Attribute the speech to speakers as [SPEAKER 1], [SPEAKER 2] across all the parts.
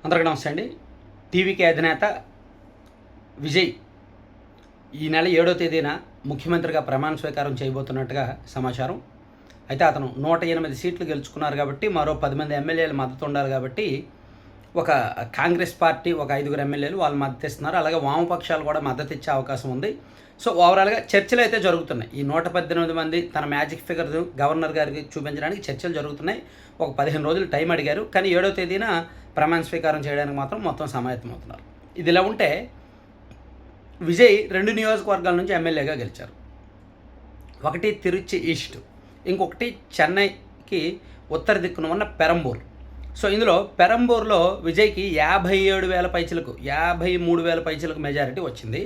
[SPEAKER 1] అందరికీ నమస్తే అండి. టీవీకే అధినేత విజయ్ ఈ నెల 7వ తేదీన ముఖ్యమంత్రిగా ప్రమాణ స్వీకారం చేయబోతున్నట్టుగా సమాచారం. అయితే అతను 108 సీట్లు గెలుచుకున్నారు కాబట్టి మరో 10 మంది ఎమ్మెల్యేల మద్దతు ఉండాలి కాబట్టి ఒక కాంగ్రెస్ పార్టీ ఒక 5గురు ఎమ్మెల్యేలు వాళ్ళు మద్దతు ఇస్తున్నారు. అలాగే వామపక్షాలు కూడా మద్దతు ఇచ్చే అవకాశం ఉంది. సో ఓవరాల్గా చర్చలు అయితే జరుగుతున్నాయి. ఈ 118 మంది తన మ్యాజిక్ ఫిగర్ గవర్నర్ గారికి చూపించడానికి చర్చలు జరుగుతున్నాయి. ఒక 15 రోజులు టైం అడిగారు. కానీ 7వ తేదీన ప్రమాణ స్వీకారం చేయడానికి మాత్రం మొత్తం సమాయత్తమవుతున్నారు. ఇది ఇలా ఉంటే విజయ్ 2 నియోజకవర్గాల నుంచి ఎమ్మెల్యేగా గెలిచారు. ఒకటి తిరుచి ఈస్ట్, ఇంకొకటి చెన్నైకి ఉత్తర దిక్కున ఉన్న పెరంబూర్. సో ఇందులో పెరంబూర్లో విజయ్కి 57,000 పైచిలకు 53,000 పైచిలకు మెజారిటీ వచ్చింది.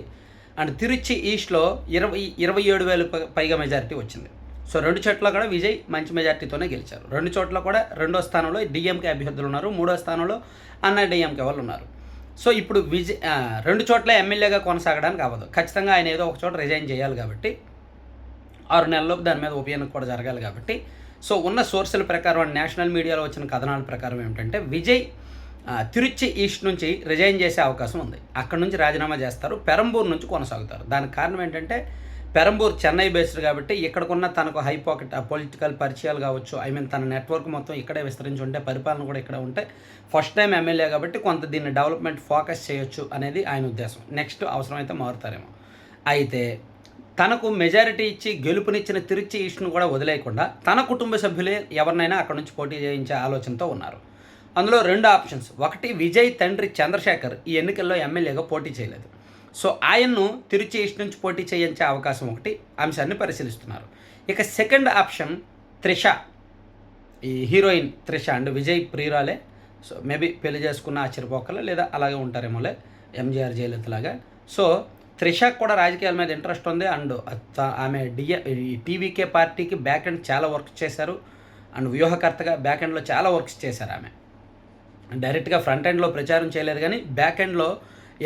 [SPEAKER 1] అండ్ తిరుచి ఈస్ట్లో 27,000 పైగా మెజారిటీ వచ్చింది. సో 2 చోట్ల కూడా విజయ్ మంచి మెజారిటీతోనే గెలిచారు. 2 చోట్ల కూడా 2వ స్థానంలో డిఎంకే అభ్యర్థులు ఉన్నారు, 3వ స్థానంలో అన్నా డిఎంకే వాళ్ళు ఉన్నారు. సో ఇప్పుడు విజయ్ 2 చోట్ల ఎమ్మెల్యేగా కొనసాగడానికి అవ్వదు. ఖచ్చితంగా ఆయన ఏదో ఒక చోట రిజైన్ చేయాలి కాబట్టి 6 నెలల్లోపు దాని మీద ఉప ఎన్నిక కూడా జరగాలి కాబట్టి సో ఉన్న సోర్సుల ప్రకారం నేషనల్ మీడియాలో వచ్చిన కథనాల ప్రకారం ఏమిటంటే విజయ్ తిరుచి ఈస్ట్ నుంచి రిజైన్ చేసే అవకాశం ఉంది. అక్కడ నుంచి రాజీనామా చేస్తారు, పెరంబూర్ నుంచి కొనసాగుతారు. దానికి కారణం ఏంటంటే పెరంబూర్ చెన్నై బేస్డ్ కాబట్టి ఇక్కడికున్న తనకు హై పాకెట్ పొలిటికల్ పరిచయాలు కావచ్చు, తన నెట్వర్క్ మొత్తం ఇక్కడే విస్తరించి ఉంటే, పరిపాలన కూడా ఇక్కడ ఉంటే, ఫస్ట్ టైం ఎమ్మెల్యే కాబట్టి కొంత దీన్ని డెవలప్మెంట్ ఫోకస్ చేయొచ్చు అనేది ఆయన ఉద్దేశం. నెక్స్ట్ అవసరమైతే మారుతారేమో. అయితే తనకు మెజారిటీ ఇచ్చి గెలుపునిచ్చిన తిరుచి ఈస్ట్ను కూడా వదిలేయకుండా తన కుటుంబ సభ్యులే ఎవరినైనా అక్కడ నుంచి పోటీ చేయించే ఆలోచనతో ఉన్నారు. అందులో 2 ఆప్షన్స్. ఒకటి, విజయ్ తండ్రి చంద్రశేఖర్ ఈ ఎన్నికల్లో ఎమ్మెల్యేగా పోటీ చేయలేదు. సో ఆయన్ను తిరుచి ఈస్ట్ నుంచి పోటీ చేయించే అవకాశం ఒకటి అంశాన్ని పరిశీలిస్తున్నారు. ఇక సెకండ్ ఆప్షన్ త్రిష, ఈ హీరోయిన్ త్రిష అండ్ విజయ్ ప్రియురాలే. సో మేబీ పెళ్లి చేసుకున్న ఆశ్చర్యపోకలే, లేదా అలాగే ఉంటారేమోలే ఎంజీఆర్ జయలలితలాగా. సో త్రిషకు కూడా రాజకీయాల మీద ఇంట్రెస్ట్ ఉంది. అండ్ ఆమె టీవీకే పార్టీకి బ్యాక్ ఎండ్ చాలా వర్క్ చేశారు. అండ్ వ్యూహకర్తగా బ్యాక్ ఎండ్లో చాలా వర్క్స్ చేశారు. ఆమె డైరెక్ట్గా ఫ్రంట్ ఎండ్లో ప్రచారం చేయలేదు, కానీ బ్యాక్ ఎండ్లో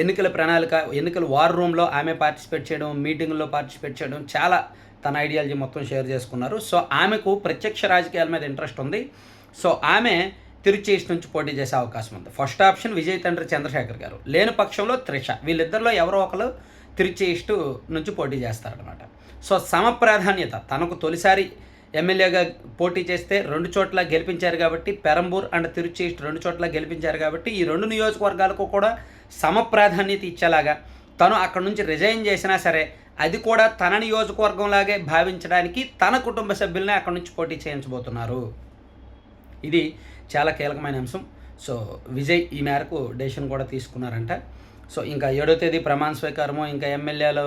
[SPEAKER 1] ఎన్నికల ప్రణాళిక, ఎన్నికల వార్ రూమ్లో ఆమె పార్టిసిపేట్ చేయడం, మీటింగుల్లో పార్టిసిపేట్ చేయడం, చాలా తన ఐడియాలజీ మొత్తం షేర్ చేసుకున్నారు. సో ఆమెకు ప్రత్యక్ష రాజకీయాల మీద ఇంట్రెస్ట్ ఉంది. సో ఆమె తిరుచి ఈస్ట్ నుంచి పోటీ చేసే అవకాశం ఉంది. ఫస్ట్ ఆప్షన్ విజయ్ తండ్రి చంద్రశేఖర్ గారు, లేని పక్షంలో త్రిష. వీళ్ళిద్దరిలో ఎవరో ఒకరు తిరుచి ఈస్ట్ నుంచి పోటీ చేస్తారనమాట. సో సమ ప్రాధాన్యత, తనకు తొలిసారి ఎమ్మెల్యేగా పోటీ చేస్తే 2 చోట్ల గెలిపించారు కాబట్టి, పెరంబూర్ అండ్ తిరుచి ఈస్ట్ 2 చోట్ల గెలిపించారు కాబట్టి ఈ 2 నియోజకవర్గాలకు కూడా సమ ప్రాధాన్యత ఇచ్చేలాగా తను అక్కడ నుంచి రిజైన్ చేసినా సరే అది కూడా తన నియోజకవర్గంలాగే భావించడానికి తన కుటుంబ సభ్యులనే అక్కడ నుంచి పోటీ చేయించబోతున్నారు. ఇది చాలా కీలకమైన అంశం. సో విజయ్ ఈ మేరకు డెసిషన్ కూడా తీసుకున్నారంట. సో ఇంకా 7వ తేదీ ప్రమాణ స్వీకారము, ఇంకా ఎమ్మెల్యేల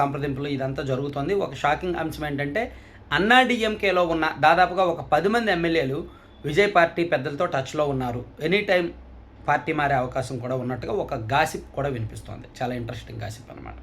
[SPEAKER 1] సంప్రదింపులు ఇదంతా జరుగుతుంది. ఒక షాకింగ్ అంశం ఏంటంటే అన్నా డిఎంకేలో ఉన్న దాదాపుగా ఒక 10 మంది ఎమ్మెల్యేలు విజయ్ పార్టీ పెద్దలతో టచ్లో ఉన్నారు. ఎనీ టైం పార్టీ మారే అవకాశం కూడా ఉన్నట్టుగా ఒక గాసిప్ కూడా వినిపిస్తోంది. చాలా ఇంట్రెస్టింగ్ గాసిప్ అనమాట.